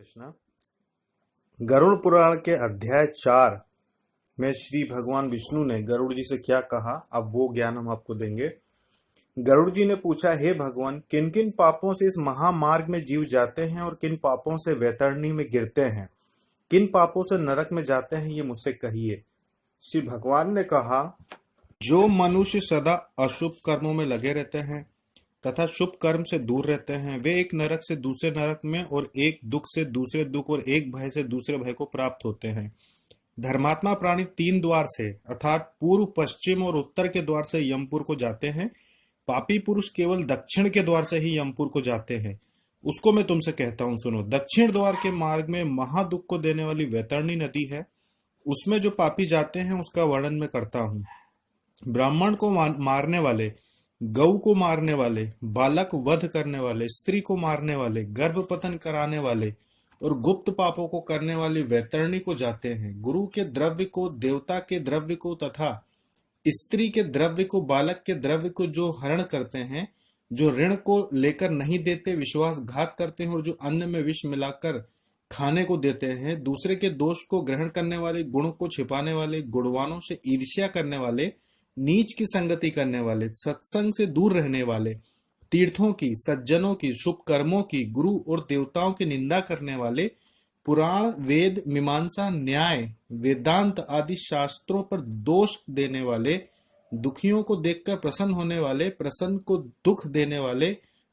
कृष्णा। गरुड़ पुराण के अध्याय 4 में श्री भगवान विष्णु ने गरुड़ जी से क्या कहा, अब वो ज्ञान हम आपको देंगे। गरुड़ जी ने पूछा, हे भगवान, किन किन पापों से इस महामार्ग में जीव जाते हैं और किन पापों से वैतरणी में गिरते हैं, किन पापों से नरक में जाते हैं, ये मुझसे कहिए। श्री भगवान ने कहा, जो मनुष्य सदा अशुभ कर्मों में लगे रहते हैं तथा शुभ कर्म से दूर रहते हैं, वे एक नरक से दूसरे नरक में और एक दुख से दूसरे दुख और एक भय से दूसरे भय को प्राप्त होते हैं। धर्मात्मा प्राणी 3 द्वार से अर्थात पूर्व, पश्चिम और उत्तर के द्वार से यमपुर को जाते हैं। पापी पुरुष केवल दक्षिण के द्वार से ही यमपुर को जाते हैं। उसको मैं तुमसे कहता हूँ, सुनो। दक्षिण द्वार के मार्ग में महादुख को देने वाली वैतरणी नदी है। उसमें जो पापी जाते हैं उसका वर्णन मैं करता हूँ। ब्राह्मण को मारने वाले, गऊ को मारने वाले, बालक वध करने वाले, स्त्री को मारने वाले, गर्भपतन कराने वाले और गुप्त पापों को करने वाले वैतरणी को जाते हैं। गुरु के द्रव्य को, देवता के द्रव्य को तथा स्त्री के द्रव्य को, बालक के द्रव्य को जो हरण करते हैं, जो ऋण को लेकर नहीं देते, विश्वासघात करते हैं और जो अन्न में विष मिलाकर खाने को देते हैं, दूसरे के दोष को ग्रहण करने वाले, गुणों को छिपाने वाले, गुणवानों से ईर्ष्या करने वाले, नीच की संगति करने वाले, सत्संग से दूर रहने वाले, तीर्थों की, सज्जनों की, शुभ कर्मों की, गुरु और देवताओं की निंदा करने वाले, पुराण, वेद, मीमांसा, न्याय, वेदांत आदि शास्त्रों पर दोष देने वाले, दुखियों को देखकर प्रसन्न होने वाले, प्रसन्न को दुख देने वाले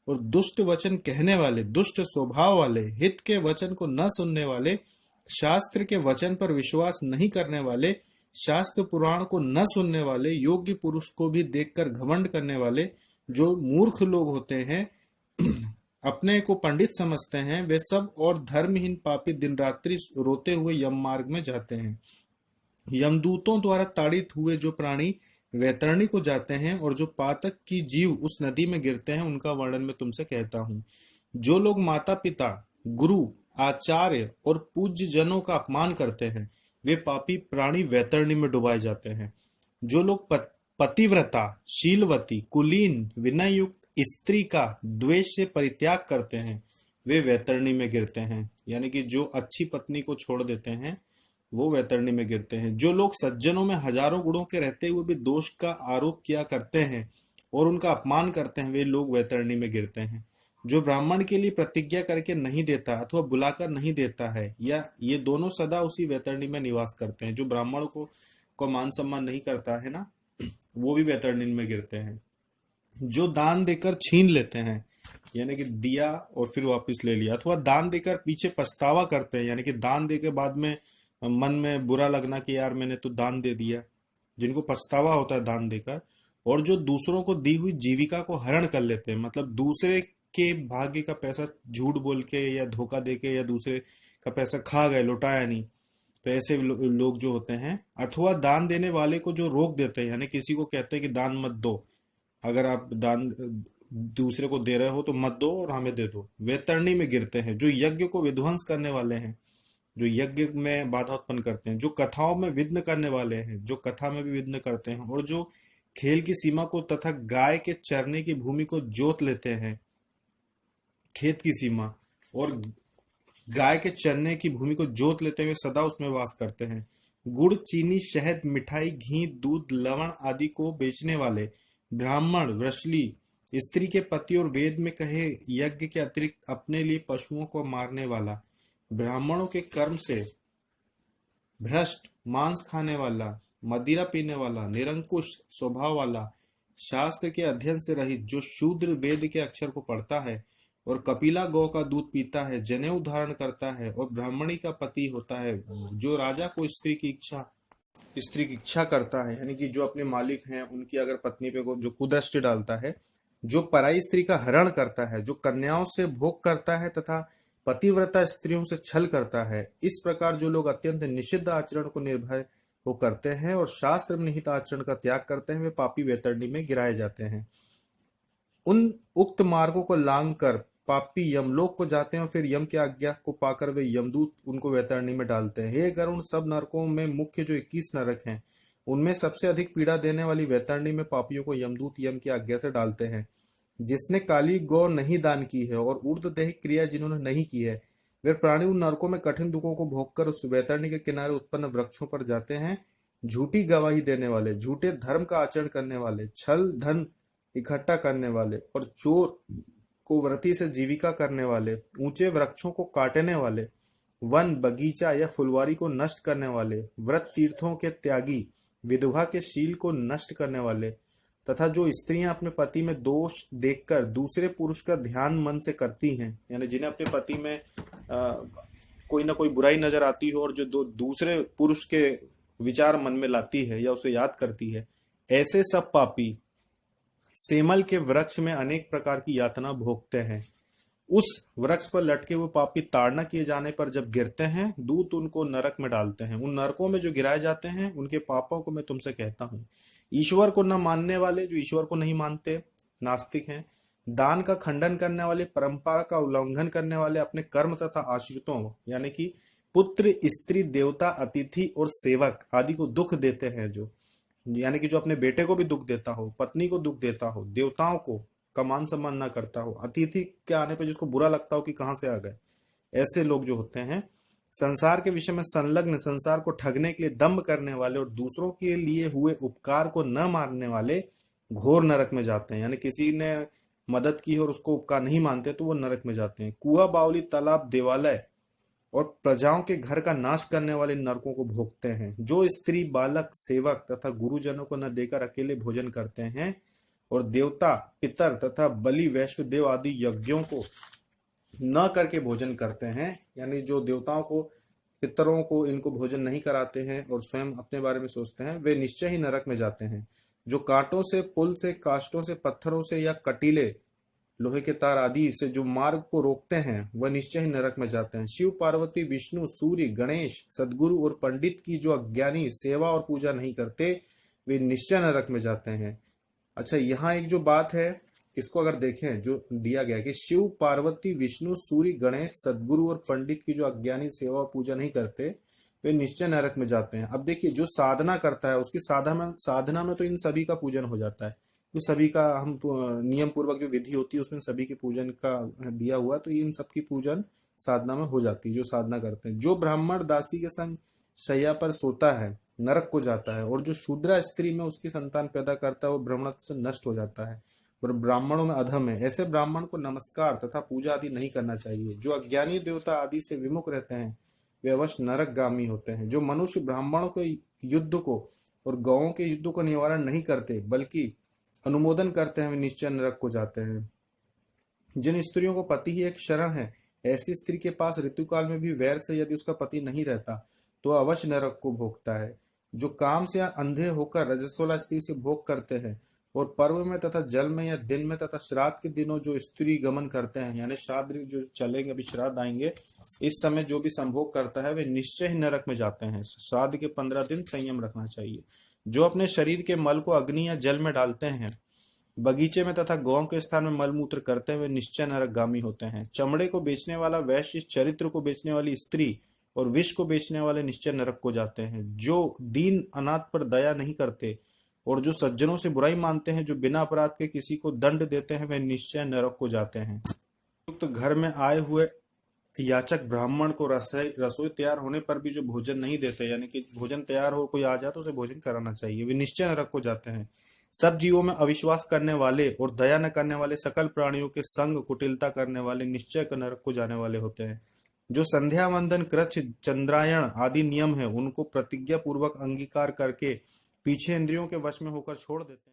और दुष्ट वचन कहने वाले, दुष्ट स्वभाव वाले, हित के वचन को न सुनने वाले, शास्त्र के वचन पर विश्वास नहीं करने वाले, शास्त्र पुराण को न सुनने वाले, योग्य पुरुष को भी देखकर घमंड करने वाले, जो मूर्ख लोग होते हैं, अपने को पंडित समझते हैं, वे सब और धर्महीन पापी दिन रात्रि रोते हुए यम मार्ग में जाते हैं। यमदूतों द्वारा ताड़ित हुए जो प्राणी वैतरणी को जाते हैं और जो पातक की जीव उस नदी में गिरते हैं, उनका वर्णन मैं तुमसे कहता हूँ। जो लोग माता पिता, गुरु, आचार्य और पूज्य जनों का अपमान करते हैं, वे पापी प्राणी वैतरणी में डुबाए जाते हैं। जो लोग पतिव्रता, शीलवती, कुलीन, विनय युक्त स्त्री का द्वेष से परित्याग करते हैं, वे वैतरणी में गिरते हैं। यानी कि जो अच्छी पत्नी को छोड़ देते हैं वो वैतरणी में गिरते हैं। जो लोग सज्जनों में हजारों गुणों के रहते हुए भी दोष का आरोप किया करते हैं और उनका अपमान करते हैं, वे लोग वैतरणी में गिरते हैं। जो ब्राह्मण के लिए प्रतिज्ञा करके नहीं देता अथवा बुलाकर नहीं देता है, या ये दोनों सदा उसी वैतरणी में निवास करते हैं। जो ब्राह्मण को मान सम्मान नहीं करता है ना, वो भी वैतरणी में गिरते हैं। जो दान देकर छीन लेते हैं, यानी कि दिया और फिर वापस ले लिया, अथवा दान देकर पीछे पछतावा करते हैं, यानी कि दान दे के बाद में मन में बुरा लगना कि यार मैंने तो दान दे दिया, जिनको पछतावा होता है दान देकर। और जो दूसरों को दी हुई जीविका को हरण कर लेते हैं, मतलब दूसरे के भाग्य का पैसा झूठ बोल के या धोखा दे के या दूसरे का पैसा खा गए, लौटाया नहीं, तो ऐसे लोग जो होते हैं। अथवा दान देने वाले को जो रोक देते हैं, यानी किसी को कहते हैं कि दान मत दो, अगर आप दान दूसरे को दे रहे हो तो मत दो और हमें दे दो, वैतरणी में गिरते हैं। जो यज्ञ को विध्वंस करने वाले हैं, जो यज्ञ में बाधा उत्पन्न करते हैं, जो कथाओं में विघ्न करने वाले हैं, जो कथा में भी विघ्न करते हैं, और जो खेल की सीमा को तथा गाय के चरने की भूमि को जोत लेते हैं, खेत की सीमा और गाय के चरने की भूमि को जोत लेते हुए सदा उसमें वास करते हैं। गुड़, चीनी, शहद, मिठाई, घी, दूध, लवण आदि को बेचने वाले, ब्राह्मण, वृषली, स्त्री के पति और वेद में कहे यज्ञ के अतिरिक्त अपने लिए पशुओं को मारने वाला, ब्राह्मणों के कर्म से भ्रष्ट, मांस खाने वाला, मदिरा पीने वाला, निरंकुश स्वभाव वाला, शास्त्र के अध्ययन से रहित, जो शूद्र वेद के अक्षर को पढ़ता है और कपिला गौ का दूध पीता है, जनेऊ धारण करता है और ब्राह्मणी का पति होता है, जो राजा को स्त्री की इच्छा करता है, यानी कि जो अपने मालिक हैं उनकी अगर पत्नी पे को जो कुदृष्टि डालता है, जो पराई स्त्री का हरण करता है, जो कन्याओं से भोग करता है तथा पतिव्रता स्त्रियों से छल करता है, इस प्रकार जो लोग अत्यंत निषिद्ध आचरण को निर्भय वो करते हैं और शास्त्र में निहित आचरण का त्याग करते हैं, वे पापी वैतरणी में गिराए जाते हैं। उन उक्त मार्गों को लांग कर पापी यमलोक को जाते हैं और फिर यम की आज्ञा को पाकर वे यमदूत उनको वैतरणी में डालते हैं। हे गरुण, सब नरकों में मुख्य जो 21 नरक हैं, उनमें सबसे अधिक पीड़ा देने वाली वैतरणी में पापियों को यमदूत यम की आज्ञा से डालते हैं। जिसने काली गौ नहीं दान की है और ऊर्ध्वदेह क्रिया जिन्होंने नहीं की है, वे प्राणी उन नरकों में कठिन दुखों को भोगकर उस वैतरणी के किनारे उत्पन्न वृक्षों पर जाते हैं। झूठी गवाही देने वाले, झूठे धर्म का आचरण करने वाले, छल धन इकट्ठा करने वाले और चोर को व्रती से जीविका करने वाले, ऊंचे वृक्षों को काटने वाले, वन बगीचा या फुलवारी को नष्ट करने वाले, व्रत तीर्थों के त्यागी, विधवा के शील को नष्ट करने वाले, तथा जो स्त्रियां अपने पति में दोष देखकर दूसरे पुरुष का ध्यान मन से करती हैं, यानी जिन्हें अपने पति में कोई ना कोई बुराई नजर आती हो और जो दूसरे पुरुष के विचार मन में लाती है या उसे याद करती है, ऐसे सब पापी सेमल के वृक्ष में अनेक प्रकार की यातना भोगते हैं। उस वृक्ष पर लटके हुए पापी ताड़ना किए जाने पर जब गिरते हैं, दूत उनको नरक में डालते हैं। उन नरकों में जो गिराए जाते हैं, उनके पापों को मैं तुमसे कहता हूँ। ईश्वर को न मानने वाले, जो ईश्वर को नहीं मानते, नास्तिक हैं, दान का खंडन करने वाले, परंपरा का उल्लंघन करने वाले, अपने कर्म तथा आश्रितों यानी कि पुत्र, स्त्री, देवता, अतिथि और सेवक आदि को दुख देते हैं, जो यानी कि जो अपने बेटे को भी दुख देता हो, पत्नी को दुख देता हो, देवताओं को का मान सम्मान ना करता हो, अतिथि के आने पर जिसको बुरा लगता हो कि कहां से आ गए, ऐसे लोग जो होते हैं, संसार के विषय में संलग्न, संसार को ठगने के लिए दम्भ करने वाले और दूसरों के लिए हुए उपकार को न मानने वाले घोर नरक में जाते हैं। यानी किसी ने मदद की और उसको उपकार नहीं मानते तो वो नरक में जाते हैं। कुआ, बावली, तालाब, देवालय और प्रजाओं के घर का नाश करने वाले नरकों को भोगते हैं। जो स्त्री, बालक, सेवक तथा गुरुजनों को न देकर अकेले भोजन करते हैं और देवता, पितर तथा बलि, वैश्व देव आदि यज्ञों को न करके भोजन करते हैं, यानी जो देवताओं को, पितरों को इनको भोजन नहीं कराते हैं और स्वयं अपने बारे में सोचते हैं, वे निश्चय ही नरक में जाते हैं। जो कांटों से, पुल से, काष्टों से, पत्थरों से या कटीले लोहे के तार आदि से जो मार्ग को रोकते हैं, वह निश्चय ही नरक में जाते हैं। शिव, पार्वती, विष्णु, सूर्य, गणेश, सदगुरु और पंडित की जो अज्ञानी सेवा और पूजा नहीं करते, वे निश्चय नरक में जाते हैं। अच्छा, यहाँ एक जो बात है, इसको अगर देखें, जो दिया गया कि शिव, पार्वती, विष्णु, सूर्य, गणेश, सदगुरु और पंडित की जो अज्ञानी सेवा और पूजा नहीं करते, वे निश्चय नरक में जाते हैं। अब देखिए, जो साधना करता है, उसकी साधना में तो इन सभी का पूजन हो जाता है। तो सभी का हम नियम पूर्वक जो विधि होती है उसमें सभी के पूजन का दिया हुआ, तो इन सबकी पूजन साधना में हो जाती है, जो साधना करते हैं। जो ब्राह्मण दासी के संग शैया पर सोता है, नरक को जाता है, और जो शूद्रा स्त्री में उसकी संतान पैदा करता है, वो ब्राह्मणत्व से नष्ट हो जाता है और ब्राह्मणों में अधम है। ऐसे ब्राह्मण को नमस्कार तथा पूजा आदि नहीं करना चाहिए। जो अज्ञानी देवता आदि से विमुख रहते हैं, वे अवश्य नरकगामी होते हैं। जो मनुष्य ब्राह्मणों के युद्ध को और गौओं के युद्ध को निवारण नहीं करते, बल्कि अनुमोदन करते हैं, वे निश्चय नरक को जाते हैं। जिन स्त्रियों को पति ही एक शरण है, ऐसी स्त्री के पास ऋतुकाल में भी वैर से यदि उसका पति नहीं रहता, तो अवश्य नरक को भोगता है। जो काम से अंधे होकर रजस्वला स्त्री से भोग करते हैं और पर्व में तथा जल में या दिन में तथा श्राद्ध के दिनों जो स्त्री गमन करते हैं, यानी श्राद्ध जो चलेंगे, अभी श्राद्ध आएंगे, इस समय जो भी संभोग करता है, वे निश्चय ही नरक में जाते हैं। श्राद्ध के 15 दिन संयम रखना चाहिए। जो अपने शरीर के मल को अग्नि या जल में डालते हैं, बगीचे में तथा गौ के स्थान में मलमूत्र करते हुए निश्चय नरकगामी होते हैं। चमड़े को बेचने वाला वैश्य, चरित्र को बेचने वाली स्त्री और विष को बेचने वाले निश्चय नरक को जाते हैं। जो दीन अनाथ पर दया नहीं करते और जो सज्जनों से बुराई मानते हैं, जो बिना अपराध के किसी को दंड देते हैं, वे निश्चय नरक को जाते हैं। तो घर में आए हुए याचक ब्राह्मण को रसोई तैयार होने पर भी जो भोजन नहीं देते, यानी कि भोजन तैयार हो, कोई आ जाए तो उसे भोजन कराना चाहिए, वे निश्चय नरक को जाते हैं। सब जीवों में अविश्वास करने वाले और दया न करने वाले, सकल प्राणियों के संग कुटिलता करने वाले निश्चय नरक को जाने वाले होते हैं। जो संध्या वंदन, कृच्छ, चंद्रायण आदि नियम है, उनको प्रतिज्ञा पूर्वक अंगीकार करके पीछे इंद्रियों के वश में होकर छोड़ देते हैं।